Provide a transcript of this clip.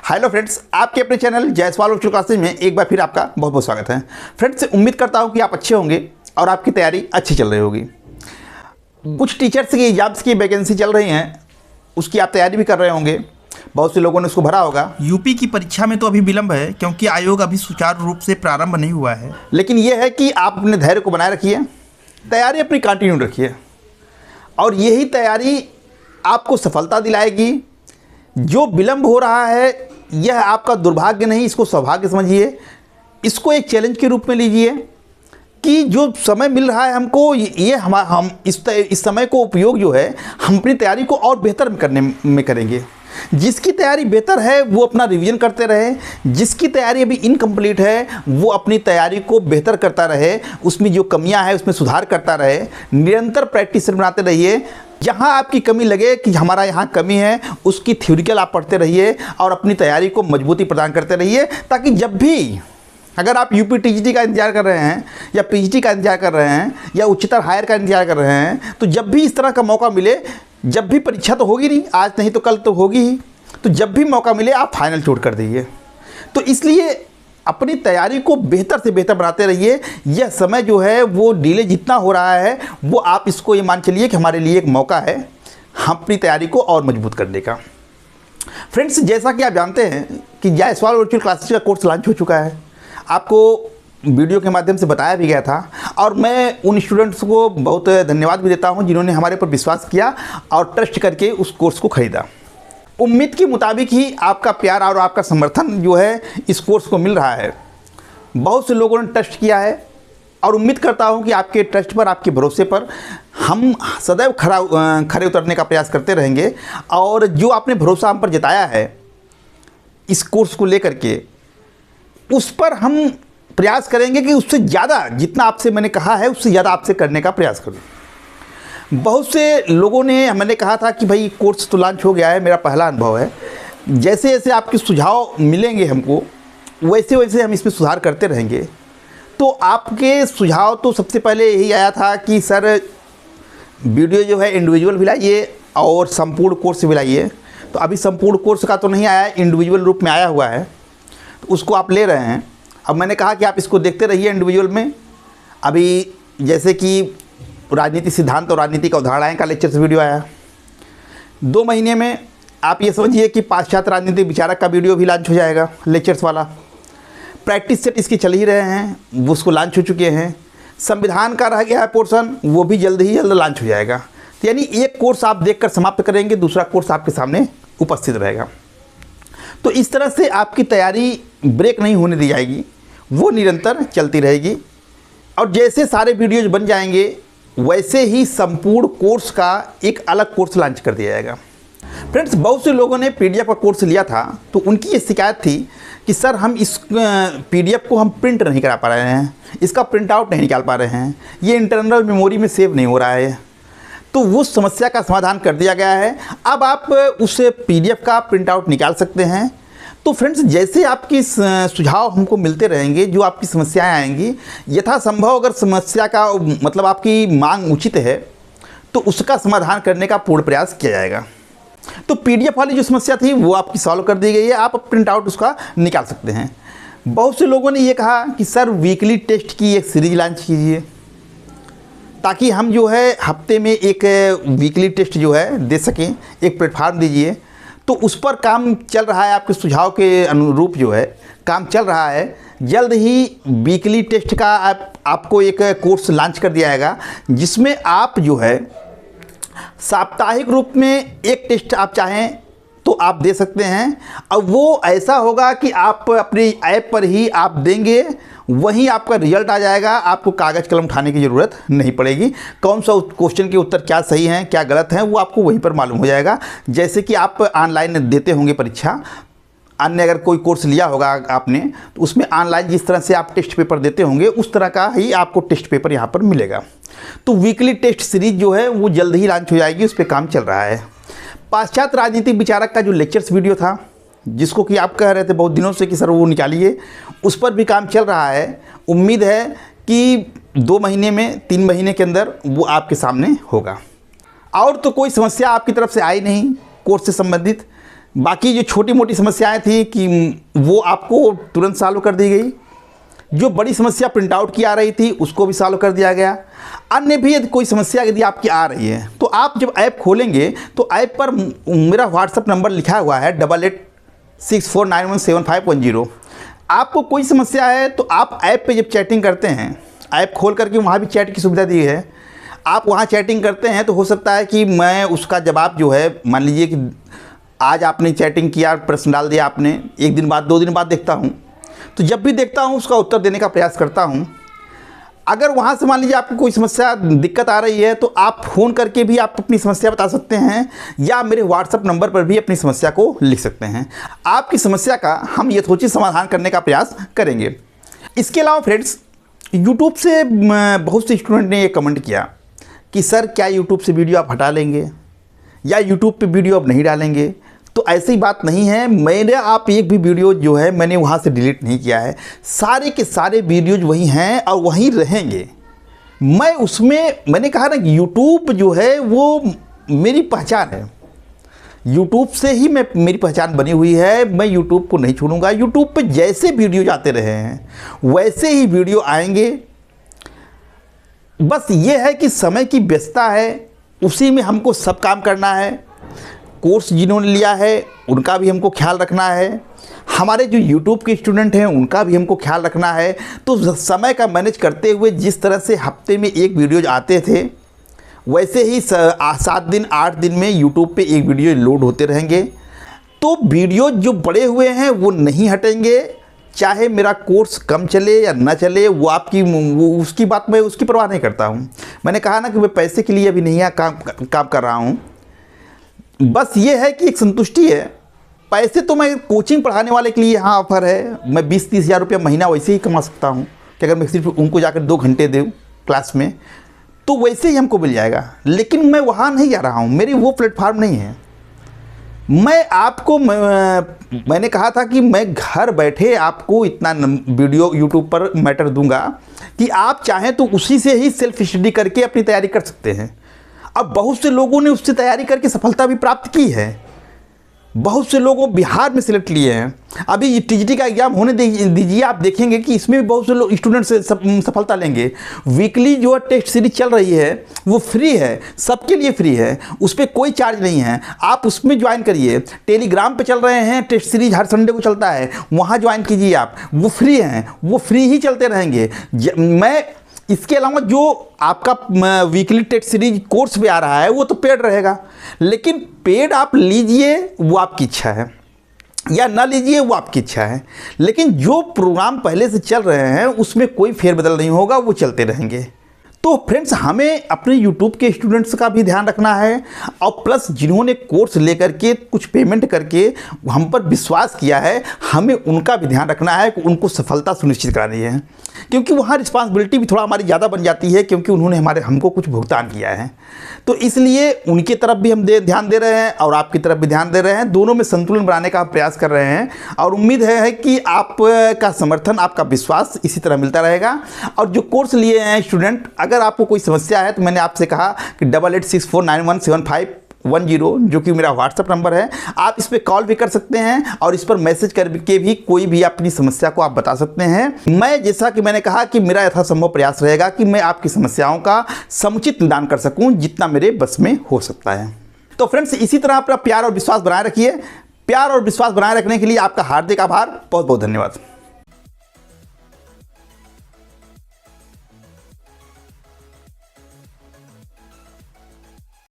Hello friends, आपके अपने channel Jaiswal virtual classes में एक बार फिर आपका बहुत बहुत स्वागत है। फ्रेंड्स, उम्मीद करता हूं कि आप अच्छे होंगे और आपकी तैयारी अच्छी चल रही होगी। कुछ टीचर्स की एग्जाम्स की वैकेंसी चल रही हैं, उसकी आप तैयारी भी कर रहे होंगे। बहुत से लोगों ने उसको भरा होगा। यूपी की परीक्षा में तो अभी विलंब है क्योंकि आयोग अभी सुचारू रूप से प्रारंभ नहीं हुआ है। लेकिन यह है कि आप अपने धैर्य को बनाए रखिए, तैयारी अपनी कंटिन्यू रखिए और यही तैयारी आपको सफलता दिलाएगी। जो विलंब हो रहा है यह आपका दुर्भाग्य नहीं, इसको सौभाग्य समझिए। इसको एक चैलेंज के रूप में लीजिए कि जो समय मिल रहा है हमको, ये हम इस समय को उपयोग जो है हम अपनी तैयारी को और बेहतर करने में करेंगे। जिसकी तैयारी बेहतर है वो अपना रिवीजन करते रहे, जिसकी तैयारी अभी इनकम्प्लीट है वो अपनी तैयारी को बेहतर करता रहे, उसमें जो कमियां हैं उसमें सुधार करता रहे। निरंतर प्रैक्टिस बनाते रहिए। जहां आपकी कमी लगे कि हमारा यहाँ कमी है, उसकी थ्योरिकल आप पढ़ते रहिए और अपनी तैयारी को मजबूती प्रदान करते रहिए, ताकि जब भी अगर आप यूपी टीजीटी का इंतजार कर रहे हैं या पीजीटी का इंतजार कर रहे हैं या उच्चतर हायर का इंतजार कर रहे हैं, तो जब भी इस तरह का मौका मिले, जब भी परीक्षा तो होगी नहीं, आज नहीं तो कल तो होगी ही, तो जब भी मौका मिले आप फाइनल छोड़ कर दीजिए। तो इसलिए अपनी तैयारी को बेहतर से बेहतर बनाते रहिए। यह समय जो है वो डिले जितना हो रहा है वो आप इसको ये मान चलिए कि हमारे लिए एक मौका है हम अपनी तैयारी को और मजबूत करने का। फ्रेंड्स, जैसा कि आप जानते हैं कि जायसवाल वर्चुअल क्लासेज का कोर्स लॉन्च हो चुका है। आपको वीडियो के माध्यम से बताया भी गया था और मैं उन स्टूडेंट्स को बहुत धन्यवाद भी देता हूं जिन्होंने हमारे पर विश्वास किया और ट्रस्ट करके उस कोर्स को ख़रीदा। उम्मीद के मुताबिक ही आपका प्यार और आपका समर्थन जो है इस कोर्स को मिल रहा है। बहुत से लोगों ने ट्रस्ट किया है और उम्मीद करता हूं कि आपके ट्रस्ट पर, आपके भरोसे पर हम सदैव खरे उतरने का प्रयास करते रहेंगे। और जो आपने भरोसा हम पर जताया है इस कोर्स को लेकर के, उस पर हम प्रयास करेंगे कि उससे ज़्यादा, जितना आपसे मैंने कहा है उससे ज़्यादा आपसे करने का प्रयास करूँ। बहुत से लोगों ने मैंने कहा था कि भाई कोर्स तो लॉन्च हो गया है, मेरा पहला अनुभव है। जैसे जैसे आपके सुझाव मिलेंगे हमको, वैसे वैसे हम इसमें सुधार करते रहेंगे। तो आपके सुझाव तो सबसे पहले यही आया था कि सर वीडियो जो है इंडिविजुअल भी लाइए और संपूर्ण कोर्स भी लाइए। तो अभी संपूर्ण कोर्स का तो नहीं आया, इंडिविजुअल रूप में आया हुआ है, तो उसको आप ले रहे हैं। अब मैंने कहा कि आप इसको देखते रहिए इंडिविजुअल में। अभी जैसे कि राजनीति सिद्धांत और राजनीतिक अवधारणाएं का लेक्चर्स वीडियो आया। 2 महीने में आप ये समझिए कि पाश्चात्य राजनीतिक विचारक का वीडियो भी लॉन्च हो जाएगा, लेक्चर्स वाला। प्रैक्टिस सेट इसके चल ही रहे हैं, वो उसको लॉन्च हो चुके हैं। संविधान का रह गया है पोर्शन, वो भी जल्द ही जल्द लॉन्च हो जाएगा। तो यानी एक कोर्स आप देखकर समाप्त करेंगे, दूसरा कोर्स आपके सामने उपस्थित रहेगा। तो इस तरह से आपकी तैयारी ब्रेक नहीं होने दी जाएगी, वो निरंतर चलती रहेगी। और जैसे सारे वीडियोज बन जाएंगे वैसे ही संपूर्ण कोर्स का एक अलग कोर्स लॉन्च कर दिया जाएगा। फ्रेंड्स, बहुत से लोगों ने पीडीएफ का कोर्स लिया था, तो उनकी ये शिकायत थी कि सर हम इस पीडीएफ को हम प्रिंट नहीं करा पा रहे हैं, इसका प्रिंट आउट नहीं निकाल पा रहे हैं, ये इंटरनल मेमोरी में सेव नहीं हो रहा है। तो वो समस्या का समाधान कर दिया गया है। अब आप उस पीडीएफ का प्रिंट आउट निकाल सकते हैं। तो फ्रेंड्स, जैसे आपकी सुझाव हमको मिलते रहेंगे, जो आपकी समस्याएं आएंगी, यथासंभव अगर समस्या का मतलब आपकी मांग उचित है तो उसका समाधान करने का पूर्ण प्रयास किया जाएगा। तो पीडीएफ वाली जो समस्या थी वो आपकी सॉल्व कर दी गई है, आप प्रिंट आउट उसका निकाल सकते हैं। बहुत से लोगों ने ये कहा कि सर वीकली टेस्ट की एक सीरीज लॉन्च कीजिए, ताकि हम जो है हफ्ते में एक वीकली टेस्ट जो है दे सकें, एक प्लेटफार्म दीजिए। तो उस पर काम चल रहा है, आपके सुझाव के अनुरूप जो है काम चल रहा है। जल्द ही वीकली टेस्ट का आपको एक कोर्स लॉन्च कर दिया जाएगा, जिसमें आप जो है साप्ताहिक रूप में एक टेस्ट आप चाहें तो आप दे सकते हैं। अब वो ऐसा होगा कि आप अपनी ऐप पर ही आप देंगे, वहीं आपका रिजल्ट आ जाएगा, आपको कागज़ कलम उठाने की ज़रूरत नहीं पड़ेगी। कौन सा क्वेश्चन के उत्तर क्या सही हैं क्या गलत हैं वो आपको वहीं पर मालूम हो जाएगा। जैसे कि आप ऑनलाइन देते होंगे परीक्षा, अन्य अगर कोई कोर्स लिया होगा आपने तो उसमें ऑनलाइन जिस तरह से आप टेस्ट पेपर देते होंगे उस तरह का ही आपको टेस्ट पेपर यहाँ पर मिलेगा। तो वीकली टेस्ट सीरीज जो है वो जल्द ही लॉन्च हो जाएगी, उस पर काम चल रहा है। पाश्चात्य राजनीतिक विचारक का जो लेक्चर्स वीडियो था, जिसको कि आप कह रहे थे बहुत दिनों से कि सर वो निकालिए, उस पर भी काम चल रहा है। उम्मीद है कि 2 महीने में 3 महीने के अंदर वो आपके सामने होगा। और तो कोई समस्या आपकी तरफ से आई नहीं कोर्स से संबंधित, बाकी जो छोटी मोटी समस्याएं थी कि वो आपको तुरंत सॉल्व कर दी गई। जो बड़ी समस्या प्रिंट आउट की आ रही थी उसको भी सॉल्व कर दिया गया। अन्य भी यदि कोई समस्या यदि आपकी आ रही है तो आप जब ऐप खोलेंगे तो ऐप पर मेरा व्हाट्सअप नंबर लिखा हुआ है 8864917510। आपको कोई समस्या है तो आप ऐप पे जब चैटिंग करते हैं, ऐप खोल करके वहाँ भी चैट की सुविधा दी है, आप वहाँ चैटिंग करते हैं तो हो सकता है कि मैं उसका जवाब जो है, मान लीजिए कि आज आपने चैटिंग किया, प्रश्न डाल दिया आपने, 1 दिन बाद 2 दिन बाद देखता हूँ, तो जब भी देखता हूँ उसका उत्तर देने का प्रयास करता हूँ। अगर वहाँ से मान लीजिए आपको कोई समस्या दिक्कत आ रही है तो आप फ़ोन करके भी आप अपनी समस्या बता सकते हैं या मेरे व्हाट्सअप नंबर पर भी अपनी समस्या को लिख सकते हैं। आपकी समस्या का हम यथोचित समाधान करने का प्रयास करेंगे। इसके अलावा फ्रेंड्स, यूट्यूब से बहुत से स्टूडेंट ने ये कमेंट किया कि सर क्या यूट्यूब से वीडियो आप हटा लेंगे या यूट्यूब पे वीडियो आप नहीं डालेंगे। तो ऐसी बात नहीं है, मैंने आप एक भी वीडियो जो है मैंने वहाँ से डिलीट नहीं किया है। सारे के सारे वीडियोज वहीं हैं और वहीं रहेंगे। मैं उसमें, मैंने कहा ना कि यूट्यूब जो है वो मेरी पहचान है, यूट्यूब से ही मेरी पहचान बनी हुई है। मैं यूट्यूब को नहीं छोड़ूंगा। यूट्यूब पे जैसे वीडियो आते रहे हैं वैसे ही वीडियो आएंगे। बस ये है कि समय की व्यस्तता है, उसी में हमको सब काम करना है। कोर्स जिन्होंने लिया है उनका भी हमको ख्याल रखना है, हमारे जो यूट्यूब के स्टूडेंट हैं उनका भी हमको ख्याल रखना है। तो समय का मैनेज करते हुए जिस तरह से हफ्ते में एक वीडियो आते थे वैसे ही 7 दिन 8 दिन में यूट्यूब पे एक वीडियो लोड होते रहेंगे। तो वीडियो जो बड़े हुए हैं वो नहीं हटेंगे, चाहे मेरा कोर्स कम चले या ना चले, वो आपकी उसकी बात, मैं उसकी परवाह नहीं करता हूँ। मैंने कहा ना कि मैं पैसे के लिए अभी नहीं काम कर रहा हूँ। बस ये है कि एक संतुष्टि है। पैसे तो मैं कोचिंग पढ़ाने वाले के लिए यहाँ ऑफ़र है, मैं 20-30 हज़ार रुपया महीना वैसे ही कमा सकता हूँ कि अगर मैं सिर्फ उनको जाकर 2 घंटे दूँ क्लास में तो वैसे ही हमको मिल जाएगा। लेकिन मैं वहाँ नहीं जा रहा हूँ, मेरी वो प्लेटफार्म नहीं है। मैं आपको मैंने कहा था कि मैं घर बैठे आपको इतना वीडियो यूट्यूब पर मैटर दूंगा कि आप चाहें तो उसी से ही सेल्फ स्टडी करके अपनी तैयारी कर सकते हैं। अब बहुत से लोगों ने उससे तैयारी करके सफलता भी प्राप्त की है। बहुत से लोगों बिहार में सिलेक्ट लिए हैं। अभी टीजीटी का एग्ज़ाम होने दीजिए, आप देखेंगे कि इसमें भी बहुत से लोग स्टूडेंट से सफलता लेंगे। वीकली जो टेस्ट सीरीज चल रही है वो फ्री है, सबके लिए फ्री है, उस पर कोई चार्ज नहीं है। आप उसमें ज्वाइन करिए। टेलीग्राम पे चल रहे हैं टेस्ट सीरीज, हर संडे को चलता है, वहाँ ज्वाइन कीजिए आप, वो फ्री हैं, वो फ्री ही चलते रहेंगे। मैं इसके अलावा जो आपका वीकली टेस्ट सीरीज कोर्स पे आ रहा है वो तो पेड रहेगा, लेकिन पेड आप लीजिए वो आपकी इच्छा है या ना लीजिए वो आपकी इच्छा है। लेकिन जो प्रोग्राम पहले से चल रहे हैं उसमें कोई फेरबदल नहीं होगा, वो चलते रहेंगे। तो फ्रेंड्स, हमें अपने YouTube के स्टूडेंट्स का भी ध्यान रखना है और प्लस जिन्होंने कोर्स लेकर के कुछ पेमेंट करके हम पर विश्वास किया है, हमें उनका भी ध्यान रखना है कि उनको सफलता सुनिश्चित करानी है। क्योंकि वहाँ रिस्पांसिबिलिटी भी थोड़ा हमारी ज़्यादा बन जाती है, क्योंकि उन्होंने हमको कुछ भुगतान किया है। तो इसलिए उनकी तरफ भी हम ध्यान दे रहे हैं और आपकी तरफ भी ध्यान दे रहे हैं। दोनों में संतुलन बनाने का प्रयास कर रहे हैं और उम्मीद है कि आपका समर्थन, आपका विश्वास इसी तरह मिलता रहेगा। और जो कोर्स लिए हैं स्टूडेंट, अगर आपको कोई समस्या है तो मैंने आपसे कहा कि 8864917510 जो कि मेरा व्हाट्सअप नंबर है, आप इस पर कॉल भी कर सकते हैं और इस पर मैसेज करके भी कोई भी अपनी समस्या को आप बता सकते हैं। मैं, जैसा कि मैंने कहा, कि मेरा यथासंभव प्रयास रहेगा कि मैं आपकी समस्याओं का समुचित निदान कर सकूं जितना मेरे बस में हो सकता है। तो फ्रेंड्स, इसी तरह अपना प्यार और विश्वास बनाए रखिए। प्यार और विश्वास बनाए रखने के लिए आपका हार्दिक आभार, बहुत बहुत धन्यवाद।